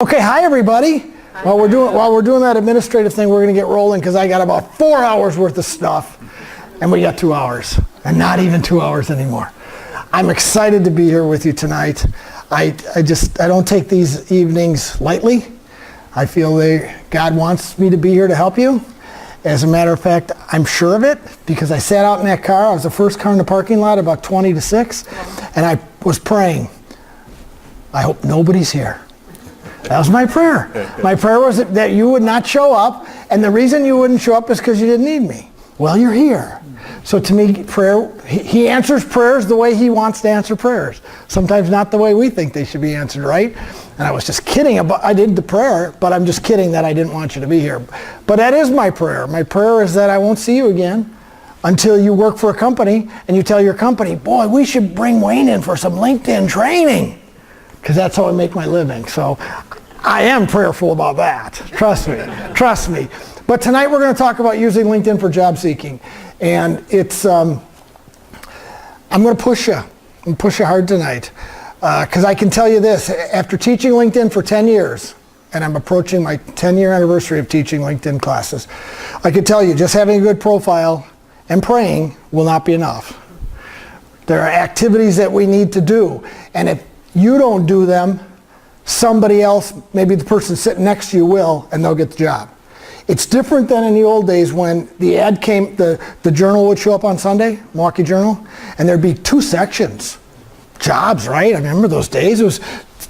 Okay, hi everybody. While we're doing that administrative thing, we're going to get rolling because I got about 4 hours worth of stuff, and we got 2 hours, and not even 2 hours anymore. I'm excited to be here with you tonight. I don't take these evenings lightly. I feel God wants me to be here to help you. As a matter of fact, I'm sure of it because I sat out in that car. I was the first car in the parking lot about 20 to 6, and I was praying. I hope nobody's here. That was my prayer. My prayer was that you would not show up, and the reason you wouldn't show up is because you didn't need me. Well, you're here. So to me, prayer, he answers prayers the way he wants to answer prayers. Sometimes not the way we think they should be answered, right? And I was just kidding I did the prayer, but I'm just kidding that I didn't want you to be here. But that is my prayer. My prayer is that I won't see you again until you work for a company and you tell your company, boy, we should bring Wayne in for some LinkedIn training, because that's how I make my living. So I am prayerful about that. Trust me. Trust me. But tonight we're going to talk about using LinkedIn for job seeking. And it's, I'm going to push you. I'm going to push you hard tonight. Because I can tell you this, after teaching LinkedIn for 10 years, and I'm approaching my 10-year anniversary of teaching LinkedIn classes, I can tell you just having a good profile and praying will not be enough. There are activities that we need to do. And if you don't do them, somebody else, maybe the person sitting next to you will, and they'll get the job. It's different than in the old days when the ad came, the journal would show up on Sunday, Milwaukee Journal, and there'd be 2 sections. Jobs, right? I remember those days. It was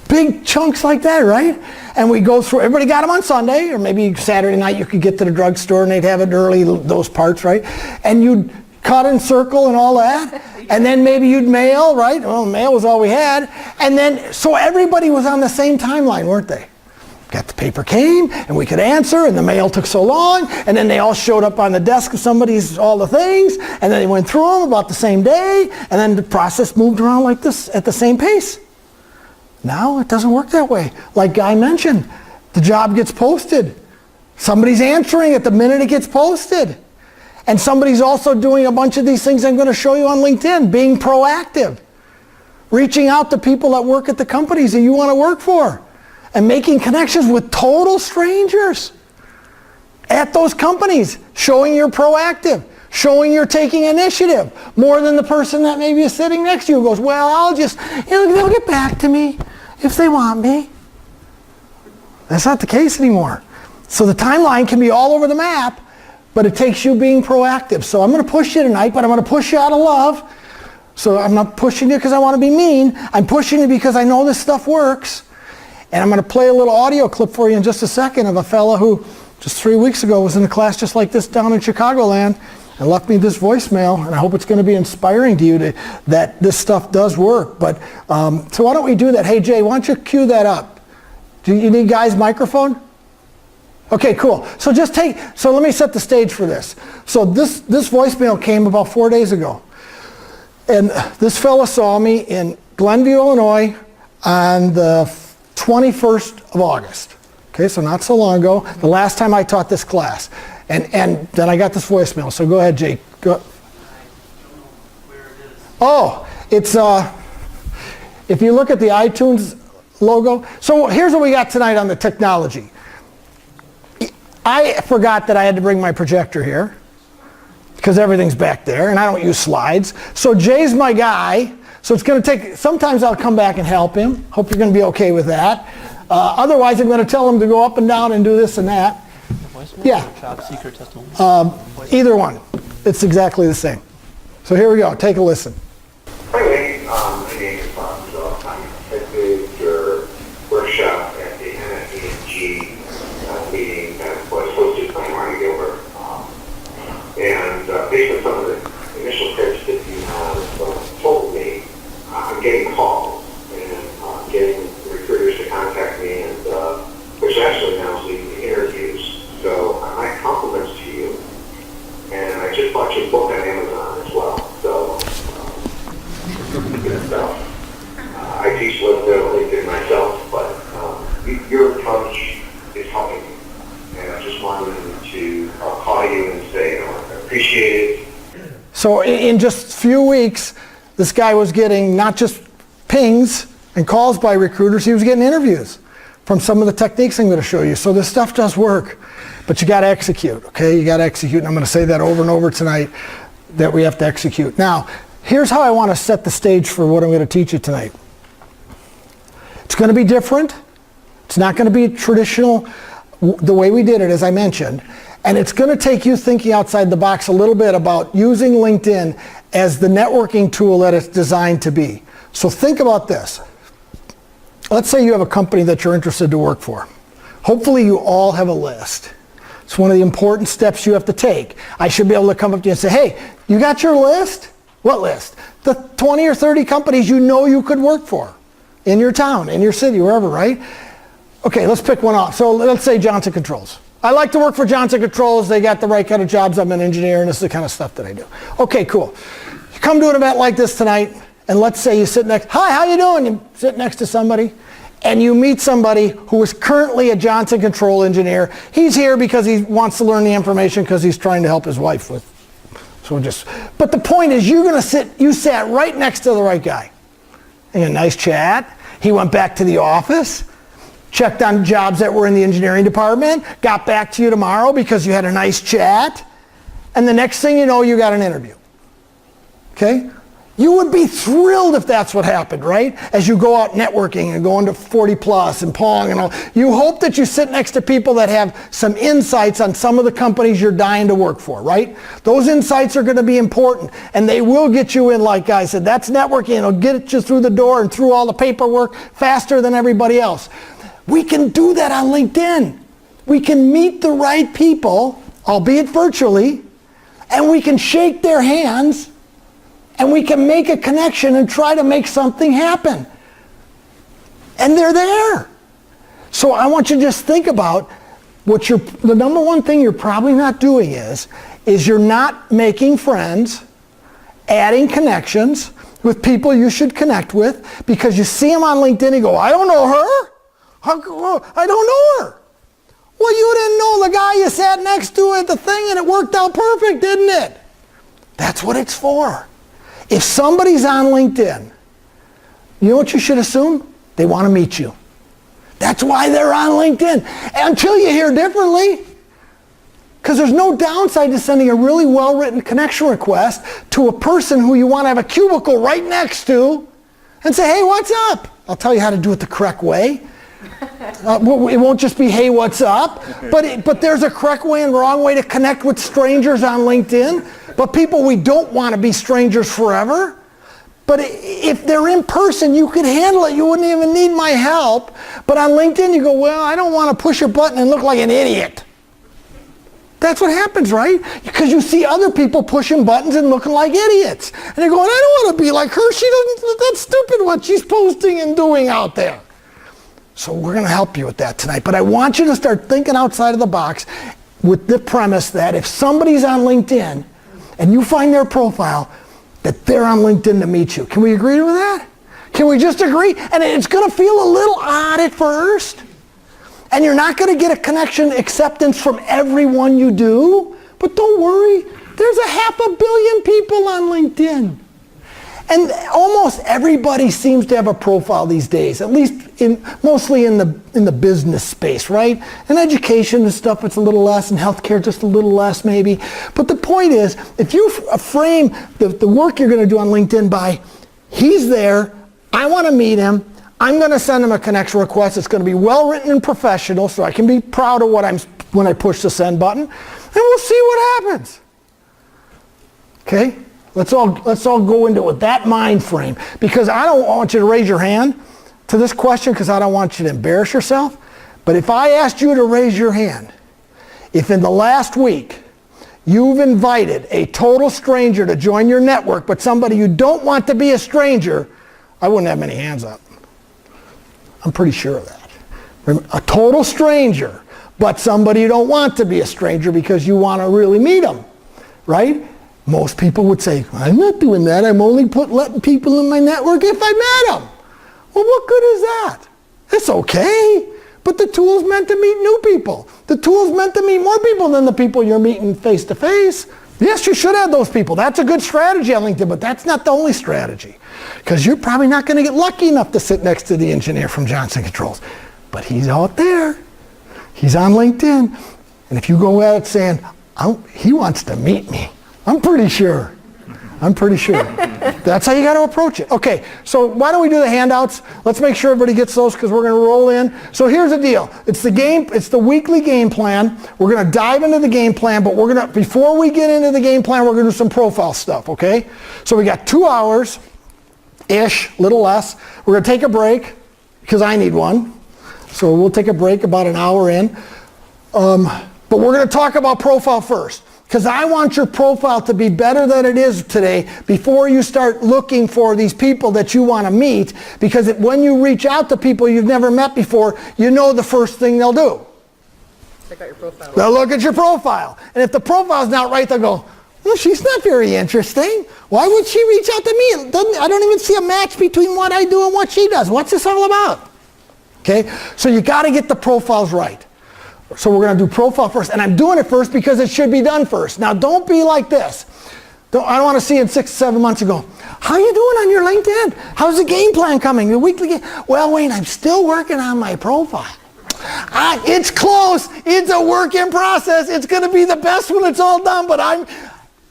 big chunks like that, right? And we go through, everybody got them on Sunday, or maybe Saturday night you could get to the drugstore and they'd have it early, those parts, right? And you'd cut and circle and all that. And then maybe you'd mail, right? Well, mail was all we had. And then, so everybody was on the same timeline, weren't they? Got the paper came, and we could answer, and the mail took so long, and then they all showed up on the desk of somebody's, all the things, and then they went through them about the same day, and then the process moved around like this at the same pace. Now it doesn't work that way. Like Guy mentioned, the job gets posted. Somebody's answering it the minute it gets posted. And somebody's also doing a bunch of these things I'm going to show you on LinkedIn, being proactive, reaching out to people that work at the companies that you want to work for, and making connections with total strangers at those companies, showing you're proactive, showing you're taking initiative, more than the person that maybe is sitting next to you who goes, well, I'll just, they'll get back to me if they want me. That's not the case anymore. So the timeline can be all over the map, but it takes you being proactive. So I'm going to push you tonight, but I'm going to push you out of love. So I'm not pushing you because I want to be mean. I'm pushing you because I know this stuff works. And I'm going to play a little audio clip for you in just a second of a fella who just 3 weeks ago was in a class just like this down in Chicagoland and left me this voicemail. And I hope it's going to be inspiring to you that this stuff does work. But so why don't we do that? Hey, Jay, why don't you cue that up? Do you need Guy's microphone? Okay, cool. So let me set the stage for this. So this voicemail came about 4 days ago. And this fella saw me in Glenview, Illinois on the 21st of August. Okay, so not so long ago, the last time I taught this class. And then I got this voicemail. So go ahead, Jake. Go. I don't know where it is. Oh, it's, if you look at the iTunes logo. So here's what we got tonight on the technology. I forgot that I had to bring my projector here because everything's back there and I don't use slides. So Jay's my guy. So it's going to take, sometimes I'll come back and help him. Hope you're going to be okay with that. Otherwise, I'm going to tell him to go up and down and do this and that. Yeah. Job seeker testimony? Either one. It's exactly the same. So here we go. Take a listen. Hi, Wayne. My name is Bob. I attended your workshop at the NFEG meeting that was hosted by Marty Gilbert. And based on some of the initial tips that you have told me, I'm getting calls and getting recruiters to contact me, and which actually now is leading to interviews. So my compliments to you. And I just bought your book on Amazon as well. So good stuff. I teach LinkedIn myself, but your approach is helping me. And I just wanted to call you and say I appreciate it. So in just a few weeks, this guy was getting not just pings and calls by recruiters, he was getting interviews. from some of the techniques I'm going to show you. So this stuff does work, but you got to execute, okay? You got to execute, and I'm going to say that over and over tonight, that we have to execute. Now, here's how I want to set the stage for what I'm going to teach you tonight. It's going to be different. It's not going to be traditional the way we did it, as I mentioned, and it's going to take you thinking outside the box a little bit about using LinkedIn as the networking tool that it's designed to be. So think about this. Let's say you have a company that you're interested to work for. Hopefully you all have a list. It's one of the important steps you have to take. I should be able to come up to you and say, hey, you got your list? What list? The 20 or 30 companies you know you could work for in your town, in your city, wherever, right? Okay, let's pick one off. So let's say Johnson Controls. I like to work for Johnson Controls. They got the right kind of jobs. I'm an engineer, and this is the kind of stuff that I do. Okay, cool. You come to an event like this tonight, and let's say you sit next, hi, how you doing? You sit next to somebody, and you meet somebody who is currently a Johnson Control engineer. He's here because he wants to learn the information because he's trying to help his wife with. But the point is, you sat right next to the right guy. And a nice chat. He went back to the office, checked on jobs that were in the engineering department, got back to you tomorrow because you had a nice chat, and the next thing you know, you got an interview. Okay? You would be thrilled if that's what happened, right? As you go out networking and going to 40 plus and Pong and all. You hope that you sit next to people that have some insights on some of the companies you're dying to work for, right? Those insights are going to be important, and they will get you in, like I said. That's networking. It'll get you through the door and through all the paperwork faster than everybody else. We can do that on LinkedIn. We can meet the right people, albeit virtually, and we can shake their hands, and we can make a connection and try to make something happen. And they're there. So I want you to just think about the number one thing you're probably not doing is you're not making friends, adding connections with people you should connect with, because you see them on LinkedIn and go, I don't know her. I don't know her. Well, you didn't know the guy you sat next to at the thing, and it worked out perfect, didn't it? That's what it's for. If somebody's on LinkedIn, you know what you should assume? They want to meet you. That's why they're on LinkedIn. Until you hear differently. Because there's no downside to sending a really well-written connection request to a person who you want to have a cubicle right next to and say, hey, what's up? I'll tell you how to do it the correct way. It won't just be, hey, what's up? But there's a correct way and wrong way to connect with strangers on LinkedIn. But people, we don't want to be strangers forever. But if they're in person, you could handle it. You wouldn't even need my help. But on LinkedIn, you go, well, I don't want to push a button and look like an idiot. That's what happens, right? Because you see other people pushing buttons and looking like idiots. And you're going, I don't want to be like her. That's stupid what she's posting and doing out there. So we're going to help you with that tonight. But I want you to start thinking outside of the box with the premise that if somebody's on LinkedIn and you find their profile, that they're on LinkedIn to meet you. Can we agree with that? Can we just agree? And it's going to feel a little odd at first. And you're not going to get a connection acceptance from everyone you do. But don't worry. There's 500 million people on LinkedIn. And almost everybody seems to have a profile these days, at least mostly in the business space, right? In education and stuff, it's a little less, in healthcare, just a little less maybe. But the point is, if you frame the work you're going to do on LinkedIn by, he's there, I want to meet him, I'm going to send him a connection request, it's going to be well written and professional, so I can be proud of when I push the send button, and we'll see what happens. Okay? Let's all go into it with that mind frame, because I don't want you to raise your hand to this question because I don't want you to embarrass yourself. But if I asked you to raise your hand, if in the last week you've invited a total stranger to join your network, but somebody you don't want to be a stranger, I wouldn't have many hands up. I'm pretty sure of that. A total stranger, but somebody you don't want to be a stranger because you want to really meet them, right? Most people would say, I'm not doing that. I'm only letting people in my network if I met them. Well, what good is that? It's okay. But the tool's meant to meet new people. The tool's meant to meet more people than the people you're meeting face to face. Yes, you should have those people. That's a good strategy on LinkedIn, but that's not the only strategy. Because you're probably not going to get lucky enough to sit next to the engineer from Johnson Controls. but he's out there. He's on LinkedIn. And if you go at it saying, he wants to meet me, I'm pretty sure. That's how you got to approach it. Okay, so why don't we do the handouts? Let's make sure everybody gets those because we're going to roll in. So here's the deal. It's the weekly game plan. We're going to dive into the game plan, but before we get into the game plan, we're going to do some profile stuff, okay? So we got 2 hours-ish, little less. We're going to take a break because I need one. So we'll take a break about an hour in. But we're going to talk about profile first. Because I want your profile to be better than it is today before you start looking for these people that you want to meet. Because when you reach out to people you've never met before, you know the first thing they'll do. Check out your profile. They'll look at your profile. And if the profile's not right, they'll go, well, she's not very interesting. Why would she reach out to me? I don't even see a match between what I do and what she does. What's this all about? Okay, so you got to get the profiles right. So we're going to do profile first. And I'm doing it first because it should be done first. Now, don't be like this. I don't want to see in 6 to 7 months ago, how you doing on your LinkedIn? How's the game plan coming? The weekly game? Well, Wayne, I'm still working on my profile. It's close. It's a work in process. It's going to be the best when it's all done. But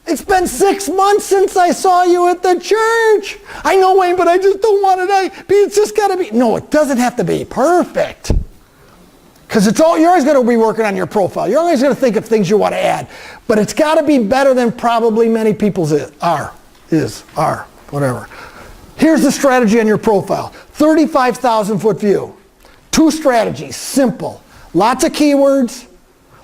it's been 6 months since I saw you at the church. I know, Wayne, but I just don't want it. It's just got to be. No, it doesn't have to be perfect. Because you're always going to be working on your profile. You're always going to think of things you want to add. But it's got to be better than probably many people's are, whatever. Here's the strategy on your profile. 35,000 foot view. 2 strategies, simple. Lots of keywords,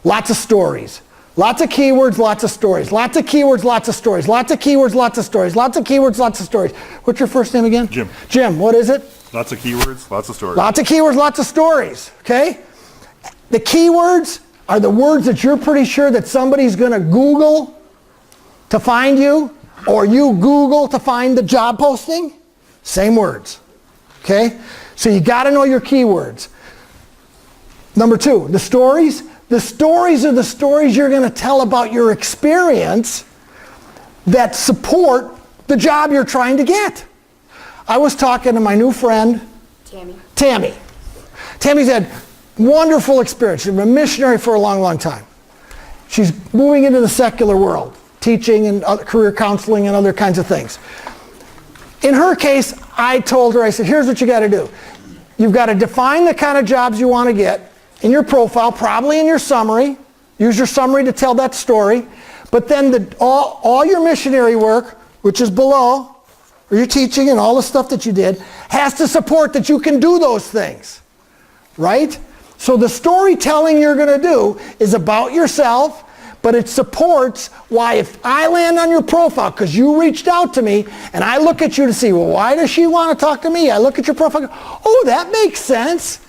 lots of stories. Lots of keywords, lots of stories. Lots of keywords, lots of stories. Lots of keywords, lots of stories. Lots of keywords, lots of stories. What's your first name again? Jim. Jim, what is it? Lots of keywords, lots of stories. Lots of keywords, lots of stories, okay? The keywords are the words that you're pretty sure that somebody's going to Google to find you, or you Google to find the job posting. Same words, okay? So you got to know your keywords. Number 2, the stories. The stories are the stories you're going to tell about your experience that support the job you're trying to get. I was talking to my new friend, Tammy. Tammy's had wonderful experience. She's been a missionary for a long, long time. She's moving into the secular world, teaching and career counseling and other kinds of things. In her case, I told her, I said, here's what you got to do. You've got to define the kind of jobs you want to get in your profile, probably in your summary. Use your summary to tell that story. But then all your missionary work, which is below, or your teaching and all the stuff that you did, has to support that you can do those things. Right? So the storytelling you're going to do is about yourself, but it supports why if I land on your profile because you reached out to me and I look at you to see, well, why does she want to talk to me? I look at your profile, oh, that makes sense.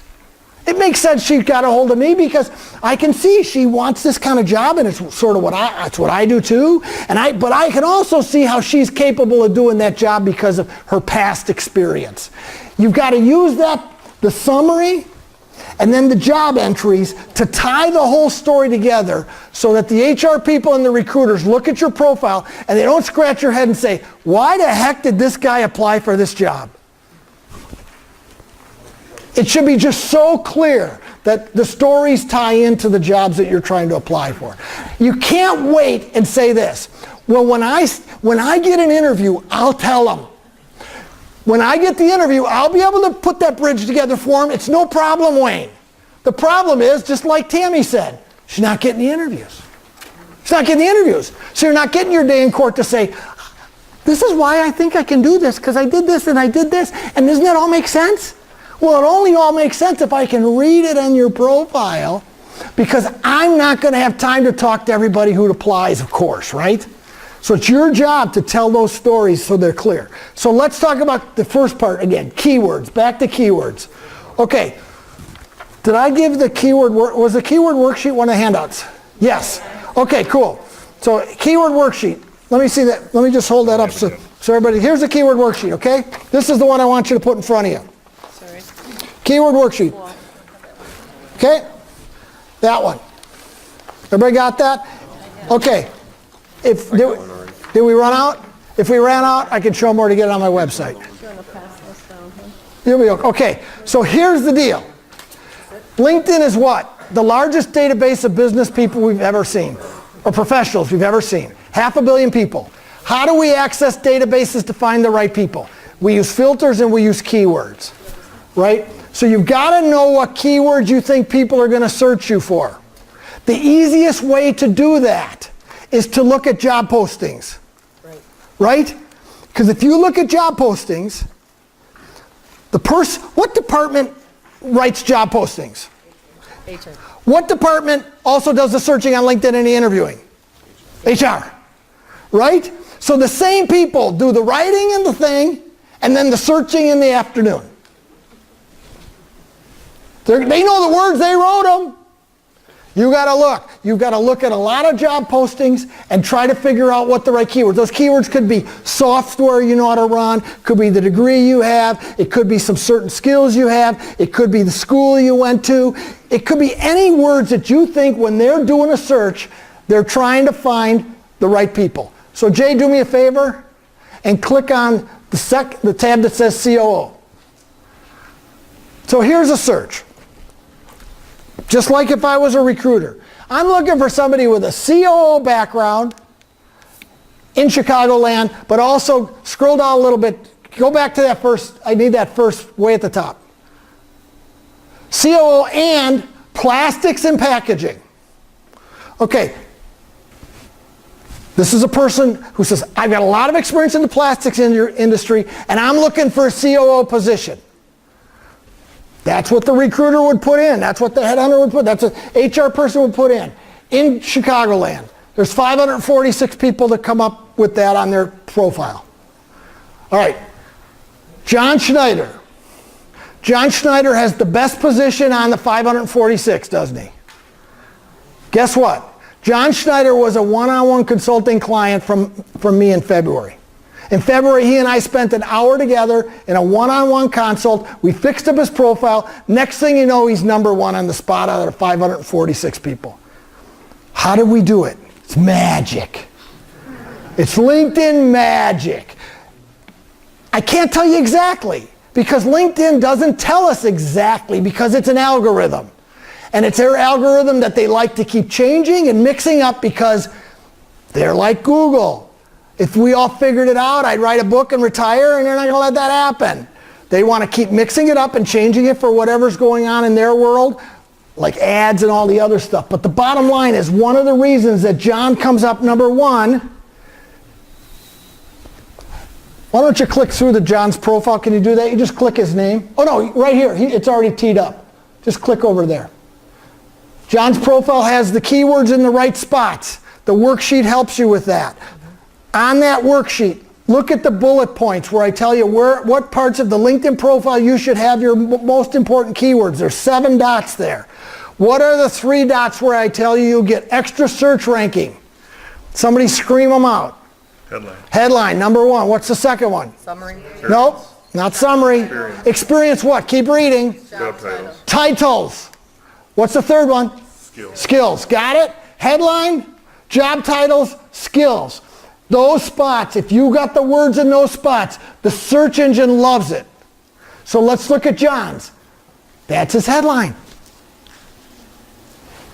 It makes sense she got a hold of me because I can see she wants this kind of job and it's sort of that's what I do too. But I can also see how she's capable of doing that job because of her past experience. You've got to use the summary, and then the job entries to tie the whole story together so that the HR people and the recruiters look at your profile and they don't scratch your head and say, why the heck did this guy apply for this job? It should be just so clear that the stories tie into the jobs that you're trying to apply for. You can't wait and say this. Well, when I get an interview, I'll tell them. When I get the interview, I'll be able to put that bridge together for him. It's no problem, Wayne. The problem is, just like Tammy said, she's not getting the interviews. She's not getting the interviews. So you're not getting your day in court to say, this is why I think I can do this, because I did this and I did this, and doesn't that all make sense? Well, it only all makes sense if I can read it on your profile, because I'm not going to have time to talk to everybody who applies, of course, right? So it's your job to tell those stories so they're clear. So let's talk about the first part again, keywords. Back to keywords. Okay, did I give the keyword, was the keyword worksheet one of the handouts? Yes. Okay, cool. So keyword worksheet. Let me see that. Let me just hold that up so everybody, here's the keyword worksheet, okay? This is the one I want you to put in front of you. Sorry. Keyword worksheet. Okay? That one. Everybody got that? Okay. Did we run out? If we ran out, I can show more to get it on my website. You're going to pass this down, huh? Here we go. Okay, so here's the deal. LinkedIn is what? The largest database of business people we've ever seen, or professionals we've ever seen. 500 million people. How do we access databases to find the right people? We use filters and we use keywords, right? So you've got to know what keywords you think people are going to search you for. The easiest way to do that is to look at job postings, right? Because if you look at job postings, what department writes job postings? HR. What department also does the searching on LinkedIn and the interviewing? HR, right? So the same people do the writing and the thing, and then the searching in the afternoon. They know the words, they wrote them. You got to look. You've got to look at a lot of job postings and try to figure out what the right keywords. Those keywords could be software you know how to run, could be the degree you have, it could be some certain skills you have, it could be the school you went to, it could be any words that you think when they're doing a search, they're trying to find the right people. So Jay, do me a favor and click on the tab that says COO. So here's a search. Just like if I was a recruiter. I'm looking for somebody with a COO background in Chicagoland, but also scroll down a little bit. Go back to that first, I need that first way at the top. COO and plastics and packaging. Okay. This is a person who says, I've got a lot of experience in the plastics industry, and I'm looking for a COO position. That's what the recruiter would put in. That's what the headhunter would put. That's what HR person would put in Chicagoland. There's 546 people that come up with that on their profile. All right. John Schneider. John Schneider has the best position on the 546, doesn't he? Guess what? John Schneider was a one-on-one consulting client from me in February. In February, he and I spent an hour together in a one-on-one consult. We fixed up his profile. Next thing you know, he's number one on the spot out of 546 people. How did we do it? It's magic. It's LinkedIn magic. I can't tell you exactly because LinkedIn doesn't tell us exactly because it's an algorithm. And it's their algorithm that they like to keep changing and mixing up because they're like Google. If we all figured it out, I'd write a book and retire, and they're not going to let that happen. They want to keep mixing it up and changing it for whatever's going on in their world, like ads and all the other stuff. But the bottom line is one of the reasons that John comes up number one. Why don't you click through the John's profile? Can you do that? You just click his name. Oh no, right here. It's already teed up. Just click over there. John's profile has the keywords in the right spots. The worksheet helps you with that. On that worksheet, look at the bullet points where I tell you what parts of the LinkedIn profile you should have your most important keywords. There's 7 dots there. What are the 3 dots where I tell you you'll get extra search ranking? Somebody scream them out. Headline. Headline, number 1. What's the second one? Summary. Nope, not summary. Experience what? Keep reading. Job titles. Titles. What's the third one? Skills. Skills. Got it? Headline, job titles, skills. Those spots, if you got the words in those spots, the search engine loves it. So let's look at John's. That's his headline.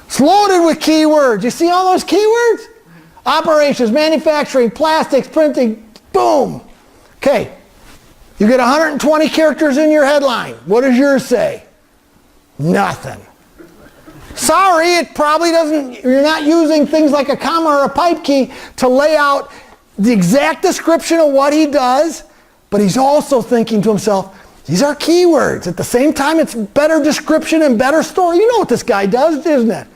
It's loaded with keywords. You see all those keywords? Operations, manufacturing, plastics, printing, boom. Okay, you get 120 characters in your headline. What does yours say? Nothing. Sorry, it probably doesn't, you're not using things like a comma or a pipe key to lay out the exact description of what he does, but he's also thinking to himself, these are keywords. At the same time, it's better description and better story. You know what this guy does, isn't it?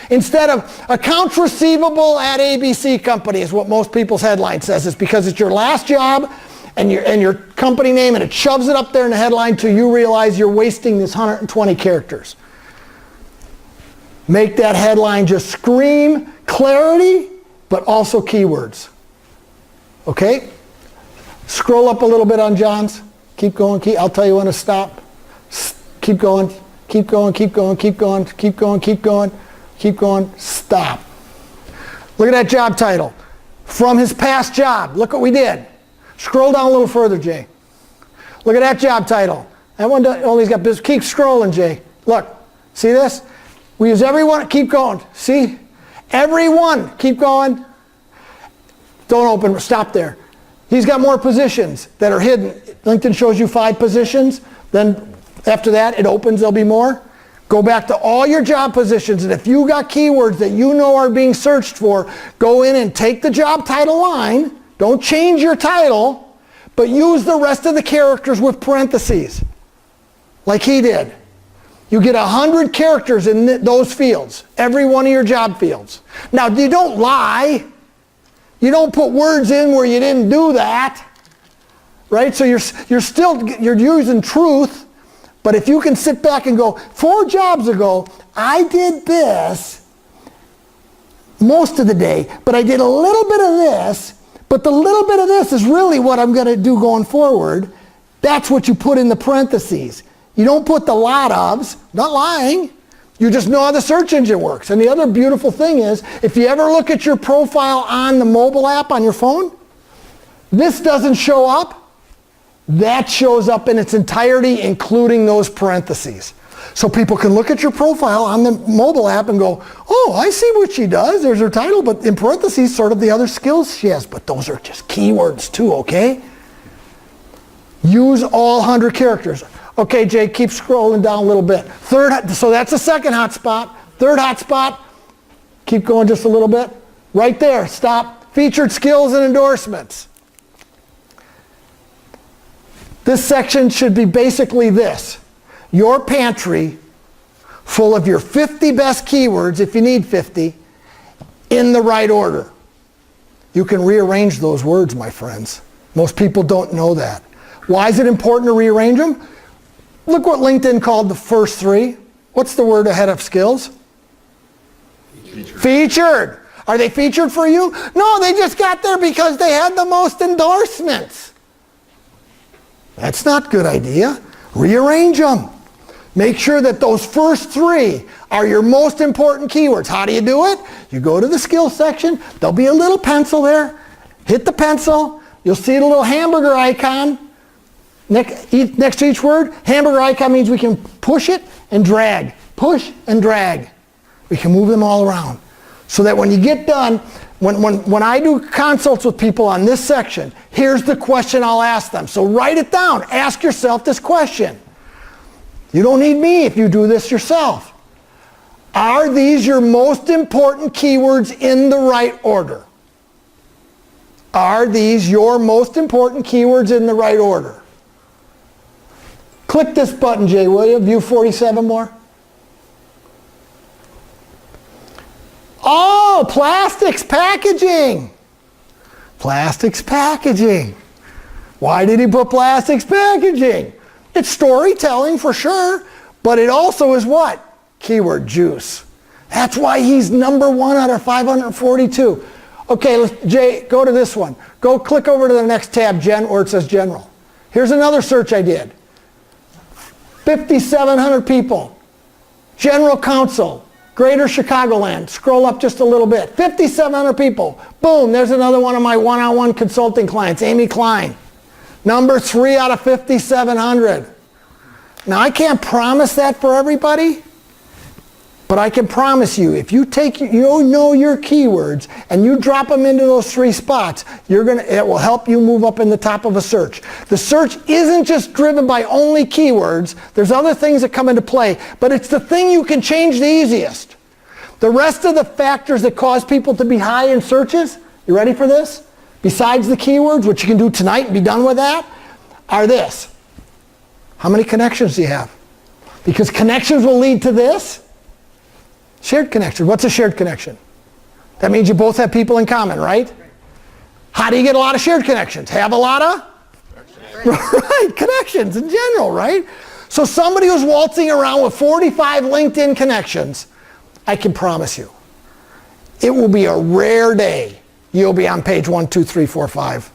Instead of accounts receivable at ABC company is what most people's headline says. It's because it's your last job and your company name, and it shoves it up there in the headline till you realize you're wasting this 120 characters. Make that headline just scream clarity, but also keywords. Okay? Scroll up a little bit on John's. Keep going. I'll tell you when to stop. Keep going. Keep going. Keep going. Keep going. Keep going. Keep going. Keep going. Stop. Look at that job title. From his past job. Look what we did. Scroll down a little further, Jay. Look at that job title. That one only's got business. Keep scrolling, Jay. Look. See this? We use everyone. Keep going. See? Everyone. Keep going. Don't open. Stop there. He's got more positions that are hidden. LinkedIn shows you 5 positions. Then after that, it opens. There'll be more. Go back to all your job positions, and if you got keywords that you know are being searched for, go in and take the job title line. Don't change your title, but use the rest of the characters with parentheses, like he did. You get 100 characters in those fields, every one of your job fields. Now, you don't lie. You don't put words in where you didn't do that, right? So you're using truth. But if you can sit back and go, 4 jobs ago, I did this most of the day, but I did a little bit of this, but the little bit of this is really what I'm going to do going forward. That's what you put in the parentheses. You don't put the lot ofs, not lying. You just know how the search engine works. And the other beautiful thing is, if you ever look at your profile on the mobile app on your phone, this doesn't show up. That shows up in its entirety, including those parentheses. So people can look at your profile on the mobile app and go, oh, I see what she does. There's her title, but in parentheses, sort of the other skills she has. But those are just keywords too, okay? Use all 100 characters. Okay, Jay, keep scrolling down a little bit. So that's the second hot spot. Third hot spot, keep going just a little bit. Right there, stop. Featured skills and endorsements. This section should be basically this. Your pantry full of your 50 best keywords, if you need 50, in the right order. You can rearrange those words, my friends. Most people don't know that. Why is it important to rearrange them? Look what LinkedIn called the first 3. What's the word ahead of skills? Featured. Are they featured for you? No, they just got there because they had the most endorsements. That's not a good idea. Rearrange them. Make sure that those first 3 are your most important keywords. How do you do it? You go to the skills section. There'll be a little pencil there. Hit the pencil. You'll see the little hamburger icon next to each word. Hamburger icon means we can push it and drag. Push and drag. We can move them all around. So that when you get done, when I do consults with people on this section, here's the question I'll ask them. So write it down. Ask yourself this question. You don't need me if you do this yourself. Are these your most important keywords in the right order? Are these your most important keywords in the right order? Click this button, Jay, will you? View 47 more. Oh, plastics packaging. Plastics packaging. Why did he put plastics packaging? It's storytelling for sure, but it also is what? Keyword juice. That's why he's number 1 out of 542. Okay, Jay, go to this one. Go click over to the next tab, where it says general. Here's another search I did. 5,700 people. General counsel. Greater Chicagoland. Scroll up just a little bit. 5,700 people. Boom, there's another one of my one-on-one consulting clients, Amy Klein. Number 3 out of 5,700. Now, I can't promise that for everybody, but I can promise you, if you know your keywords and you drop them into those 3 spots, it will help you move up in the top of a search. The search isn't just driven by only keywords. There's other things that come into play, but it's the thing you can change the easiest. The rest of the factors that cause people to be high in searches, you ready for this? Besides the keywords, which you can do tonight and be done with that, are this. How many connections do you have? Because connections will lead to this. Shared connection. What's a shared connection? That means you both have people in common, right? How do you get a lot of shared connections? Have a lot of? Right, connections in general, right? So somebody who's waltzing around with 45 LinkedIn connections, I can promise you, it will be a rare day you'll be on page 1, 2, 3, 4, 5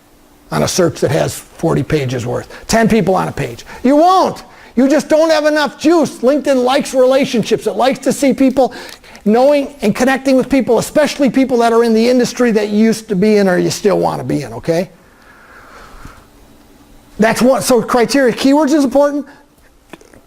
on a search that has 40 pages worth. 10 people on a page. You won't. You just don't have enough juice. LinkedIn likes relationships. It likes to see people knowing and connecting with people, especially people that are in the industry that you used to be in or you still want to be in, okay? That's what, so criteria. Keywords is important.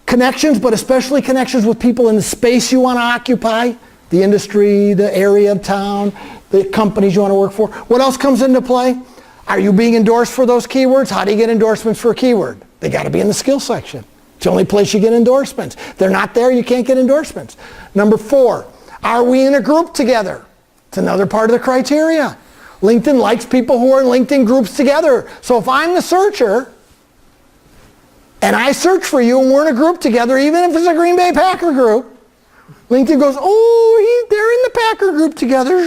connections, but especially connections with people in the space you want to occupy, the industry, the area of town, the companies you want to work for. What else comes into play? Are you being endorsed for those keywords? How do you get endorsements for a keyword? They got to be in the skills section. It's the only place you get endorsements. If they're not there, you can't get endorsements. Number 4, are we in a group together? It's another part of the criteria. LinkedIn likes people who are in LinkedIn groups together. So if I'm the searcher, and I search for you and we're in a group together, even if it's a Green Bay Packer group, LinkedIn goes, oh, they're in the Packer group together.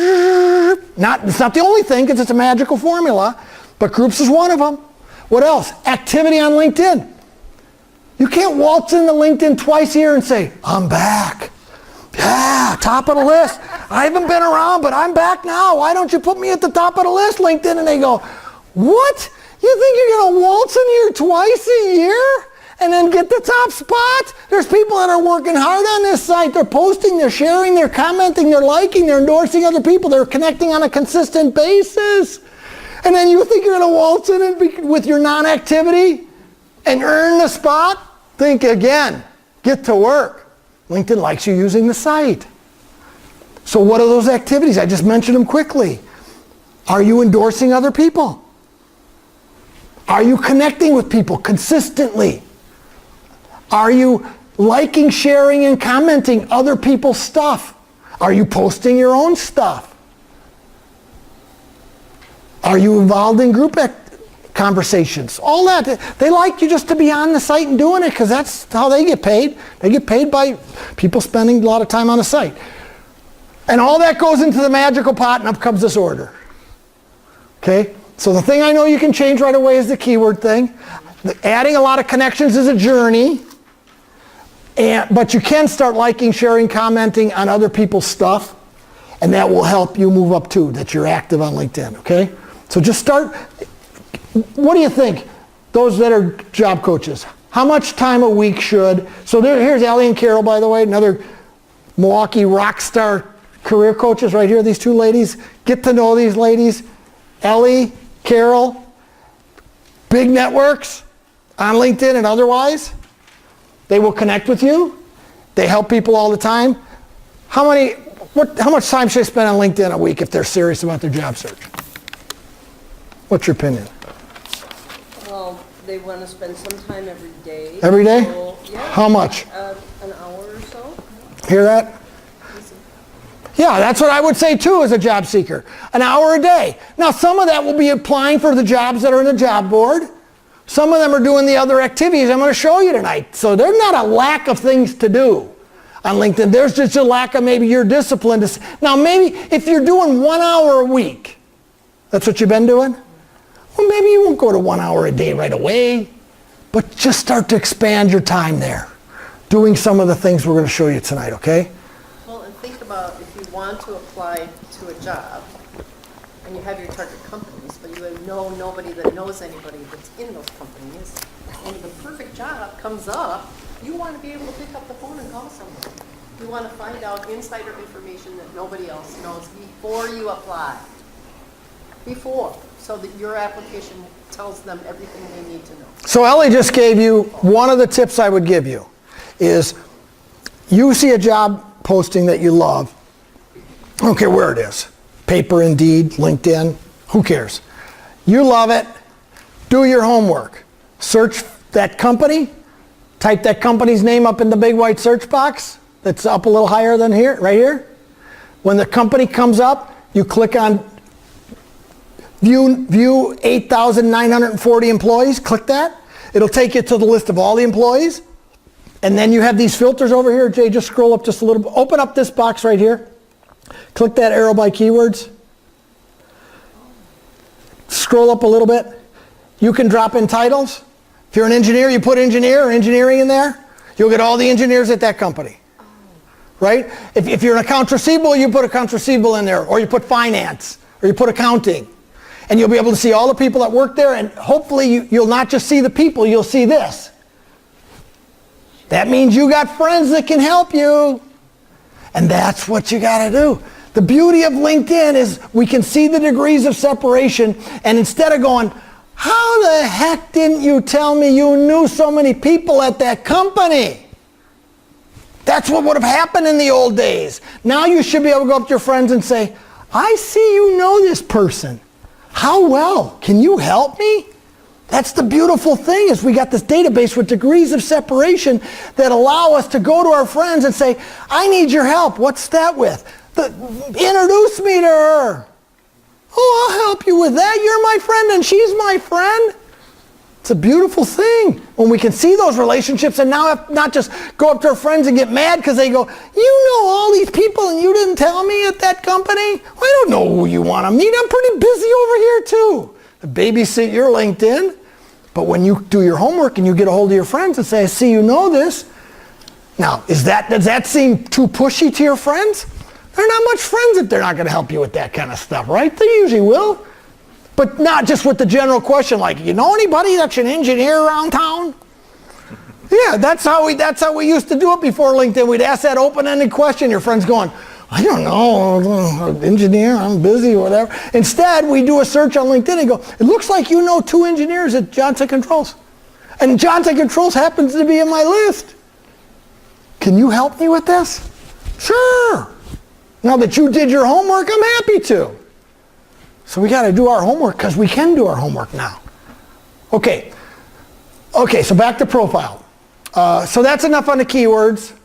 It's not the only thing, because it's a magical formula, but groups is one of them. What else? Activity on LinkedIn. You can't waltz into LinkedIn twice a year and say, I'm back. Yeah, top of the list. I haven't been around, but I'm back now. Why don't you put me at the top of the list, LinkedIn? And they go, what? You think you're going to waltz in here twice a year and then get the top spot? There's people that are working hard on this site. They're posting, they're sharing, they're commenting, they're liking, they're endorsing other people. They're connecting on a consistent basis. And then you think you're going to waltz in it with your non-activity and earn the spot? Think again. Get to work. LinkedIn likes you using the site. So what are those activities? I just mentioned them quickly. Are you endorsing other people? Are you connecting with people consistently? Are you liking, sharing, and commenting other people's stuff? Are you posting your own stuff? Are you involved in group conversations? All that. They like you just to be on the site and doing it, because that's how they get paid. They get paid by people spending a lot of time on the site. And all that goes into the magical pot, and up comes this order. Okay? So the thing I know you can change right away is the keyword thing. Adding a lot of connections is a journey. But you can start liking, sharing, commenting on other people's stuff. And that will help you move up too, that you're active on LinkedIn. Okay? So just start. What do you think? Those that are job coaches. How much time a week should... So here's Ellie and Carol, by the way, another Milwaukee rock star career coaches right here, these two ladies. Get to know these ladies. Ellie, Carol, big networks on LinkedIn and otherwise. They will connect with you. They help people all the time. How much time should they spend on LinkedIn a week if they're serious about their job search? What's your opinion? Well, they want to spend some time every day. Every day? So, yeah. How much? An hour or so. Hear that? Yeah, that's what I would say too as a job seeker. An hour a day. Now some of that will be applying for the jobs that are in the job board. Some of them are doing the other activities I'm going to show you tonight. So there's not a lack of things to do on LinkedIn. There's just a lack of maybe your discipline. Now maybe if you're doing 1 hour a week, that's what you've been doing? Well, maybe you won't go to 1 hour a day right away, but just start to expand your time there, doing some of the things we're going to show you tonight, okay? Well, and think about if you want to apply to a job and you have your target companies, but you know nobody that knows anybody that's in those companies, and the perfect job comes up, you want to be able to pick up the phone and call someone. You want to find out insider information that nobody else knows before you apply. Before, so that your application tells them everything they need to know. So Ellie just gave you one of the tips I would give you is you see a job posting that you love. I don't care where it is. Paper, Indeed, LinkedIn, who cares? You love it. Do your homework. Search that company. Type that company's name up in the big white search box that's up a little higher than here, right here. When the company comes up, you click on View 8,940 employees. Click that. It'll take you to the list of all the employees. And then you have these filters over here. Jay, just scroll up just a little bit. Open up this box right here. Click that arrow by keywords. Scroll up a little bit. You can drop in titles. If you're an engineer, you put engineer or engineering in there. You'll get all the engineers at that company. Right? If you're an accounts receivable, you put accounts receivable in there. Or you put finance. Or you put accounting. And you'll be able to see all the people that work there, and hopefully you'll not just see the people, you'll see this. That means you got friends that can help you. And that's what you got to do. The beauty of LinkedIn is we can see the degrees of separation, and instead of going, how the heck didn't you tell me you knew so many people at that company? That's what would have happened in the old days. Now you should be able to go up to your friends and say, I see you know this person. How well? Can you help me? That's the beautiful thing, is we got this database with degrees of separation that allow us to go to our friends and say, I need your help. What's that with? Introduce me to her. Oh, I'll help you with that. You're my friend and she's my friend. It's a beautiful thing when we can see those relationships and now not just go up to our friends and get mad because they go, you know all these people and you didn't tell me at that company? I don't know who you want to meet. I'm pretty busy over here too. To babysit your LinkedIn. But when you do your homework and you get a hold of your friends and say, I see you know this. Now, does that seem too pushy to your friends? They're not much friends if they're not going to help you with that kind of stuff, right? They usually will. But not just with the general question like, you know anybody that's an engineer around town? Yeah, that's how we used to do it before LinkedIn. We'd ask that open-ended question. Your friend's going, I don't know, engineer, I'm busy, whatever. Instead, we do a search on LinkedIn and go, it looks like you know 2 engineers at Johnson Controls. And Johnson Controls happens to be in my list. Can you help me with this? Sure. Now that you did your homework, I'm happy to. So we got to do our homework because we can do our homework now. Okay, so back to profile. So that's enough on the keywords.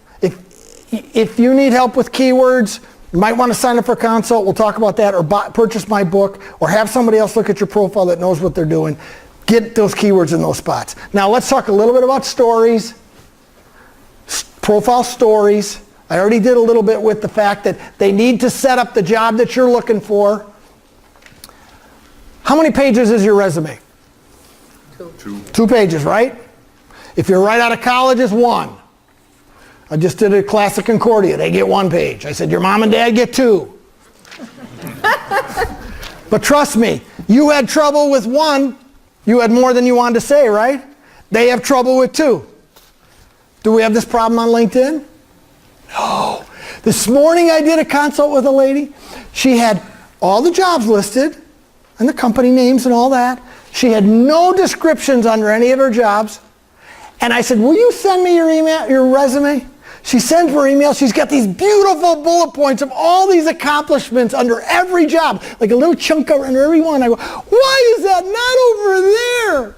If you need help with keywords, you might want to sign up for a consult. We'll talk about that, or purchase my book, or have somebody else look at your profile that knows what they're doing. Get those keywords in those spots. Now let's talk a little bit about stories. Profile stories. I already did a little bit with the fact that they need to set up the job that you're looking for. How many pages is your resume? 2. 2 pages, right? If you're right out of college, it's 1. I just did a class at Concordia. They get 1 page. I said, your mom and dad get 2. But trust me, you had trouble with 1. You had more than you wanted to say, right? They have trouble with 2. Do we have this problem on LinkedIn? No. This morning I did a consult with a lady. She had all the jobs listed and the company names and all that. She had no descriptions under any of her jobs. And I said, will you send me your email, your resume? She sends her email. She's got these beautiful bullet points of all these accomplishments under every job, like a little chunk under every one. I go, why is that not over there?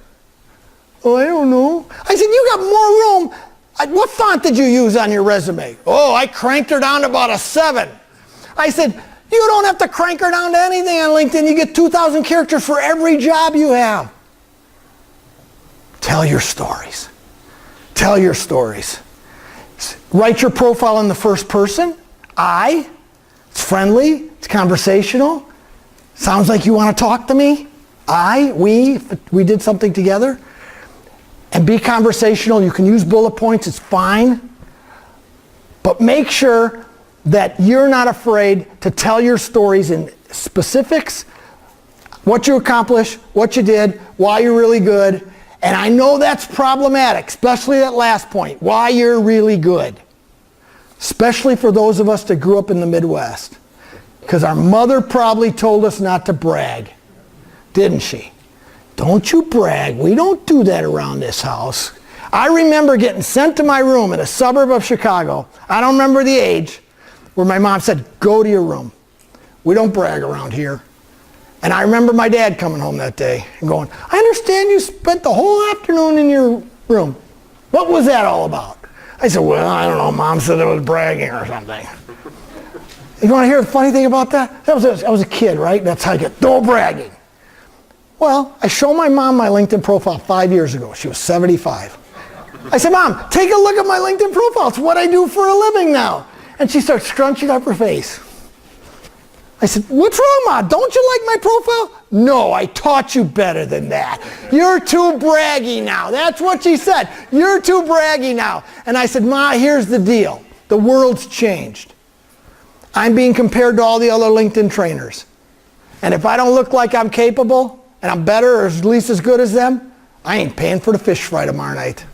Oh, I don't know. I said, you got more room. What font did you use on your resume? Oh, I cranked her down to about a 7. I said, you don't have to crank her down to anything on LinkedIn. You get 2,000 characters for every job you have. Tell your stories. Tell your stories. Write your profile in the first person. I. It's friendly. It's conversational. Sounds like you want to talk to me. I. We did something together. And be conversational. You can use bullet points. It's fine. But make sure that you're not afraid to tell your stories in specifics. What you accomplished, what you did, why you're really good. And I know that's problematic, especially that last point, why you're really good. Especially for those of us that grew up in the Midwest. Because our mother probably told us not to brag, didn't she? Don't you brag. We don't do that around this house. I remember getting sent to my room in a suburb of Chicago. I don't remember the age, where my mom said, go to your room. We don't brag around here. And I remember my dad coming home that day and going, I understand you spent the whole afternoon in your room. What was that all about? I said, well, I don't know. Mom said it was bragging or something. You want to hear the funny thing about that? I was a kid, right? That's how I get, no bragging. Well, I showed my mom my LinkedIn profile 5 years ago. She was 75. I said, Mom, take a look at my LinkedIn profile. It's what I do for a living now. And she starts scrunching up her face. I said, what's wrong, Ma? Don't you like my profile? No, I taught you better than that. You're too braggy now. That's what she said. You're too braggy now. And I said, Ma, here's the deal. The world's changed. I'm being compared to all the other LinkedIn trainers. And if I don't look like I'm capable, and I'm better or at least as good as them, I ain't paying for the fish fry tomorrow night.